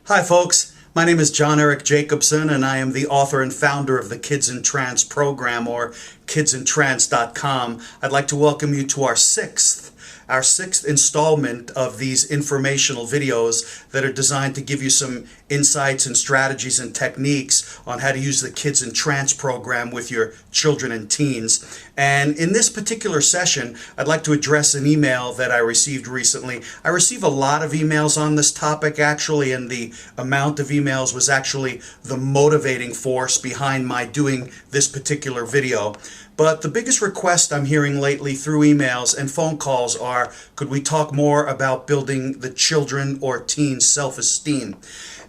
Hi folks, my name is John Eric Jacobson and I am the author and founder of the Kids in Trance program, or kidsintrance.com. I'd like to welcome you to our sixth installment of these informational videos that are designed to give you some insights and strategies and techniques on how to use the Kids in Trance program with your children and teens. And in this particular session, I'd like to address an email that I received recently. I receive a lot of emails on this topic actually, and the amount of emails was actually the motivating force behind my doing this particular video. But the biggest request I'm hearing lately through emails and phone calls are, could we talk more about building the children or teen self-esteem?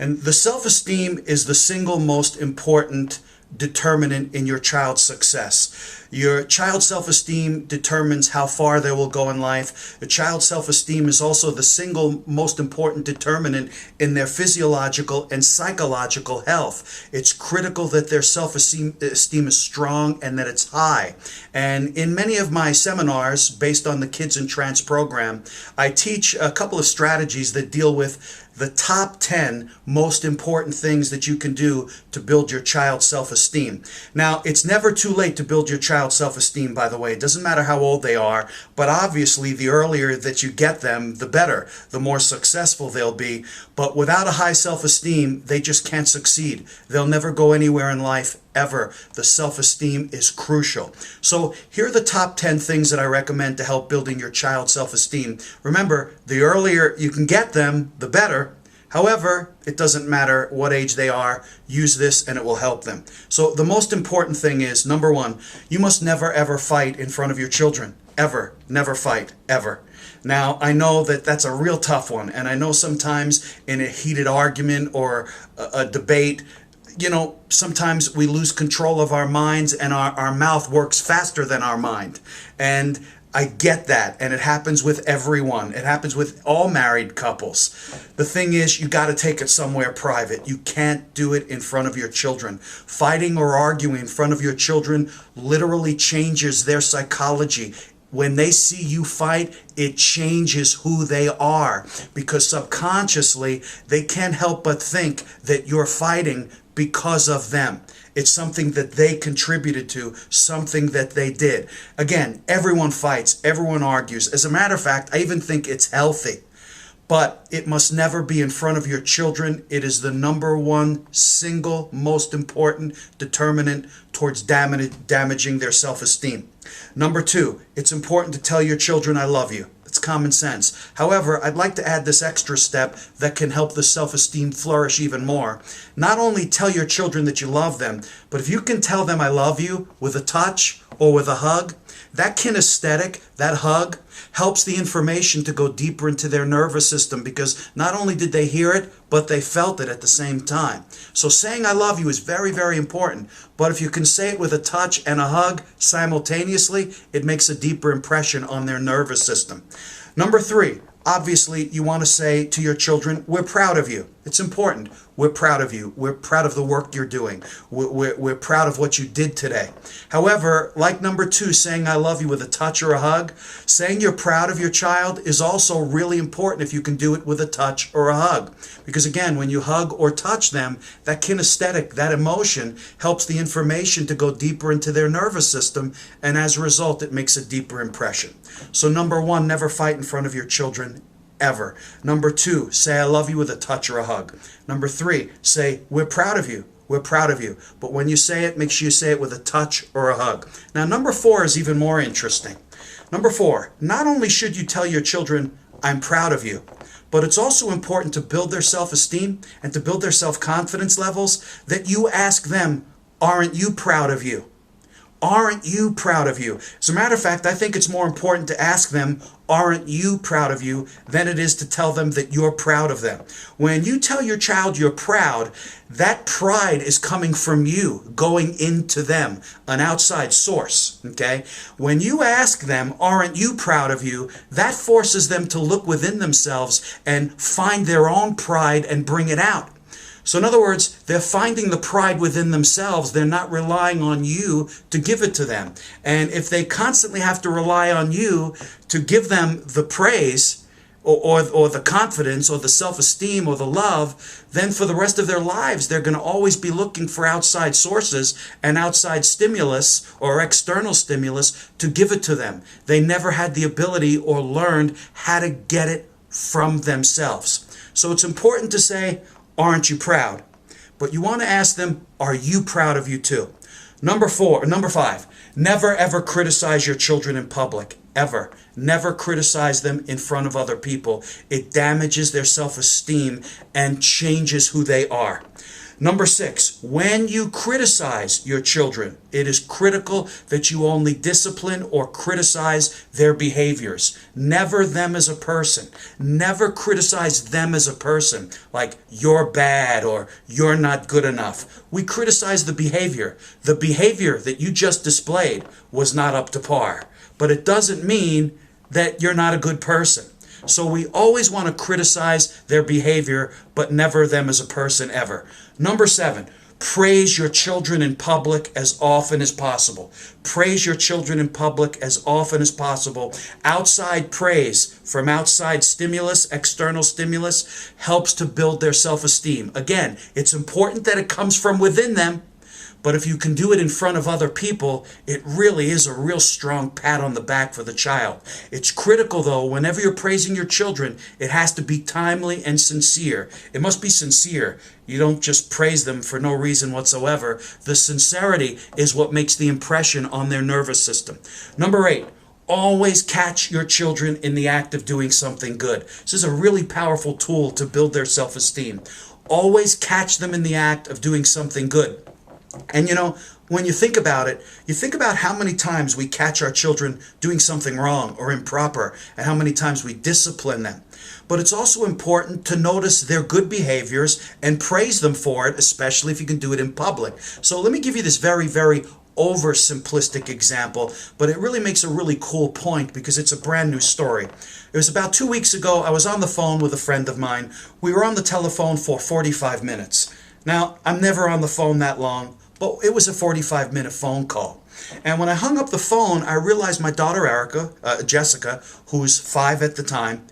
And the self-esteem is the single most important determinant in your child's success. Your child's self-esteem determines how far they will go in life. The child's self-esteem is also the single most important determinant in their physiological and psychological health. It's critical that their self-esteem is strong and that it's high. And in many of my seminars based on the Kids in Trance program, I teach a couple of strategies that deal with the top 10 most important things that you can do to build your child's self-esteem. Now, it's never too late to build your child's self-esteem, by the way. It doesn't matter how old they are, but obviously the earlier that you get them, the better, the more successful they'll be. But without a high self-esteem, they just can't succeed. They'll never go anywhere in life ever. The self-esteem is crucial. So here are the top 10 things that I recommend to help building your child's self-esteem. Remember, the earlier you can get them, the better. However, it doesn't matter what age they are, use this and it will help them. So the most important thing is, number one, you must never ever fight in front of your children. Ever. Never fight. Ever. Now, I know that that's a real tough one, and I know sometimes in a heated argument or a debate, sometimes we lose control of our minds and our mouth works faster than our mind. And I get that, and it happens with everyone. It happens with all married couples. The thing is, you got to take it somewhere private. You can't do it in front of your children. Fighting or arguing in front of your children literally changes their psychology. When they see you fight, it changes who they are, because subconsciously they can't help but think that you're fighting because of them. It's something that they contributed to, something that they did. Again, everyone fights, everyone argues. As a matter of fact, I even think it's healthy. But it must never be in front of your children. It is the number one single most important determinant towards damaging their self-esteem. Number two, it's important to tell your children, I love you. It's common sense. However, I'd like to add this extra step that can help the self-esteem flourish even more. Not only tell your children that you love them, but if you can tell them I love you with a touch or with a hug, that kinesthetic, that hug, helps the information to go deeper into their nervous system, because not only did they hear it, but they felt it at the same time. So saying I love you is very, very important. But if you can say it with a touch and a hug simultaneously, it makes a deeper impression on their nervous system. Number three, obviously you want to say to your children, we're proud of you. It's important. We're proud of you. We're proud of the work you're doing. We're proud of what you did today. However, like number two, saying I love you with a touch or a hug, saying you're proud of your child is also really important if you can do it with a touch or a hug. Because again, when you hug or touch them, that kinesthetic, that emotion, helps the information to go deeper into their nervous system, and as a result, it makes a deeper impression. So number one, never fight in front of your children. Ever. Number two, say I love you with a touch or a hug. Number three, say we're proud of you. We're proud of you. But when you say it, make sure you say it with a touch or a hug. Now, number four is even more interesting. Number four, not only should you tell your children, I'm proud of you, but it's also important to build their self-esteem and to build their self-confidence levels, that you ask them, aren't you proud of you? Aren't you proud of you? As a matter of fact, I think it's more important to ask them, aren't you proud of you, than it is to tell them that you're proud of them. When you tell your child you're proud, that pride is coming from you, going into them, an outside source, okay? When you ask them, aren't you proud of you, that forces them to look within themselves and find their own pride and bring it out. So in other words, they're finding the pride within themselves. They're not relying on you to give it to them. And if they constantly have to rely on you to give them the praise, or the confidence or the self-esteem or the love, then for the rest of their lives, they're going to always be looking for outside sources and outside stimulus or external stimulus to give it to them. They never had the ability or learned how to get it from themselves. So it's important to say, aren't you proud? But you want to ask them, are you proud of you too? Number 5, never ever criticize your children in public. Ever. Never criticize them in front of other people. It damages their self-esteem and changes who they are. Number 6, when you criticize your children, it is critical that you only discipline or criticize their behaviors. Never them as a person. Never criticize them as a person, like you're bad or you're not good enough. We criticize the behavior. The behavior that you just displayed was not up to par. But it doesn't mean that you're not a good person. So we always want to criticize their behavior, but never them as a person ever. Number 7, praise your children in public as often as possible. Praise your children in public as often as possible. Outside praise from outside stimulus, external stimulus, helps to build their self-esteem. Again, it's important that it comes from within them. But if you can do it in front of other people, it really is a real strong pat on the back for the child. It's critical, though, whenever you're praising your children, it has to be timely and sincere. It must be sincere. You don't just praise them for no reason whatsoever. The sincerity is what makes the impression on their nervous system. Number 8. Always catch your children in the act of doing something good. This is a really powerful tool to build their self-esteem. Always catch them in the act of doing something good. And when you think about it, you think about how many times we catch our children doing something wrong or improper, and how many times we discipline them. But it's also important to notice their good behaviors and praise them for it, especially if you can do it in public. So let me give you this very, very oversimplistic example, but it really makes a really cool point because it's a brand new story. It was about 2 weeks ago. I was on the phone with a friend of mine. We were on the telephone for 45 minutes. Now, I'm never on the phone that long, but it was a 45-minute phone call. And when I hung up the phone, I realized my daughter Jessica, who's 5 at the time,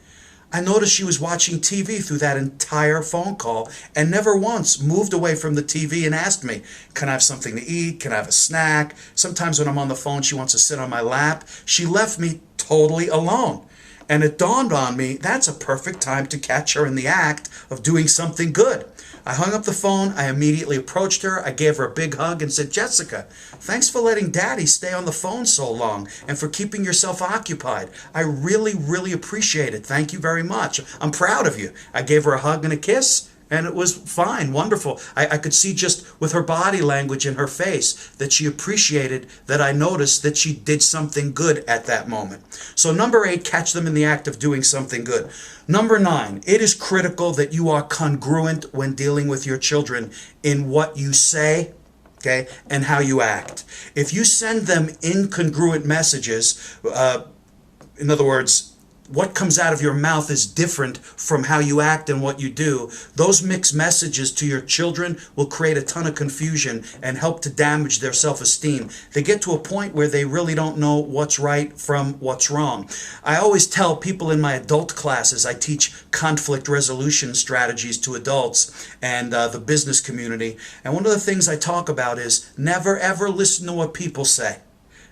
I noticed she was watching TV through that entire phone call and never once moved away from the TV and asked me, can I have something to eat? Can I have a snack? Sometimes when I'm on the phone, she wants to sit on my lap. She left me totally alone. And it dawned on me, that's a perfect time to catch her in the act of doing something good. I hung up the phone, I immediately approached her, I gave her a big hug and said, Jessica, thanks for letting Daddy stay on the phone so long and for keeping yourself occupied. I really, really appreciate it. Thank you very much. I'm proud of you. I gave her a hug and a kiss. And it was fine, wonderful. I could see just with her body language and her face that she appreciated that I noticed that she did something good at that moment. So number 8, catch them in the act of doing something good. Number 9, it is critical that you are congruent when dealing with your children in what you say, okay, and how you act. If you send them incongruent messages, in other words, what comes out of your mouth is different from how you act and what you do. Those mixed messages to your children will create a ton of confusion and help to damage their self-esteem. They get to a point where they really don't know what's right from what's wrong. I always tell people in my adult classes, I teach conflict resolution strategies to adults and the business community. And one of the things I talk about is never ever listen to what people say.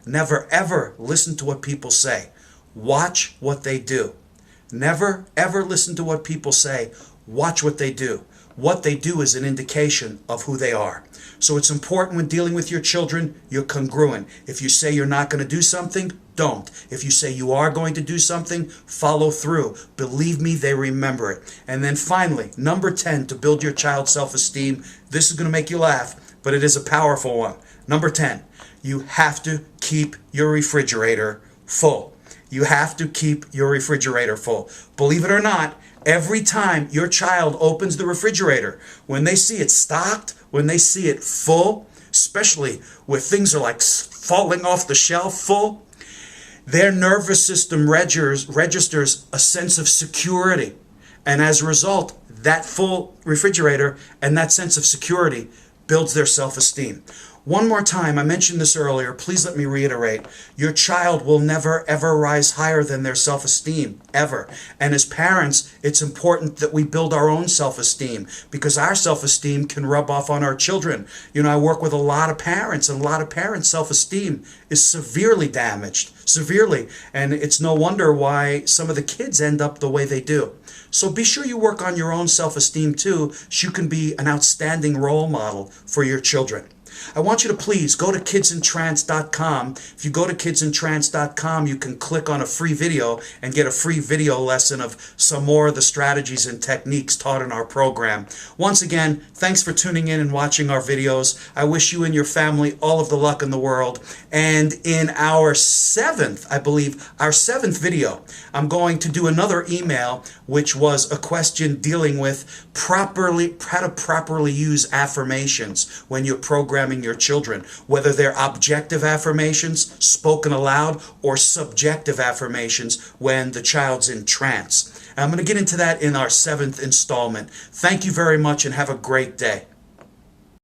Never ever listen to what people say. Watch what they do. Never, ever listen to what people say. Watch what they do. What they do is an indication of who they are. So it's important when dealing with your children, you're congruent. If you say you're not going to do something, don't. If you say you are going to do something, follow through. Believe me, they remember it. And then finally, number 10, to build your child's self-esteem. This is going to make you laugh, but it is a powerful one. Number 10, you have to keep your refrigerator full. You have to keep your refrigerator full. Believe it or not, every time your child opens the refrigerator, when they see it stocked, when they see it full, especially where things are like falling off the shelf full, their nervous system registers a sense of security. And as a result, that full refrigerator and that sense of security builds their self-esteem. One more time, I mentioned this earlier, please let me reiterate. Your child will never ever rise higher than their self-esteem, ever. And as parents, it's important that we build our own self-esteem, because our self-esteem can rub off on our children. You know, I work with a lot of parents, and a lot of parents' self-esteem is severely damaged, severely. And it's no wonder why some of the kids end up the way they do. So be sure you work on your own self-esteem too, so you can be an outstanding role model for your children. I want you to please go to kidsintrance.com. If you go to kidsintrance.com, you can click on a free video and get a free video lesson of some more of the strategies and techniques taught in our program. Once again, thanks for tuning in and watching our videos. I wish you and your family all of the luck in the world. And in our seventh video, I'm going to do another email, which was a question dealing with how to properly use affirmations when you're programming your children, whether they're objective affirmations spoken aloud or subjective affirmations when the child's in trance. And I'm going to get into that in our 7th installment. Thank you very much and have a great day.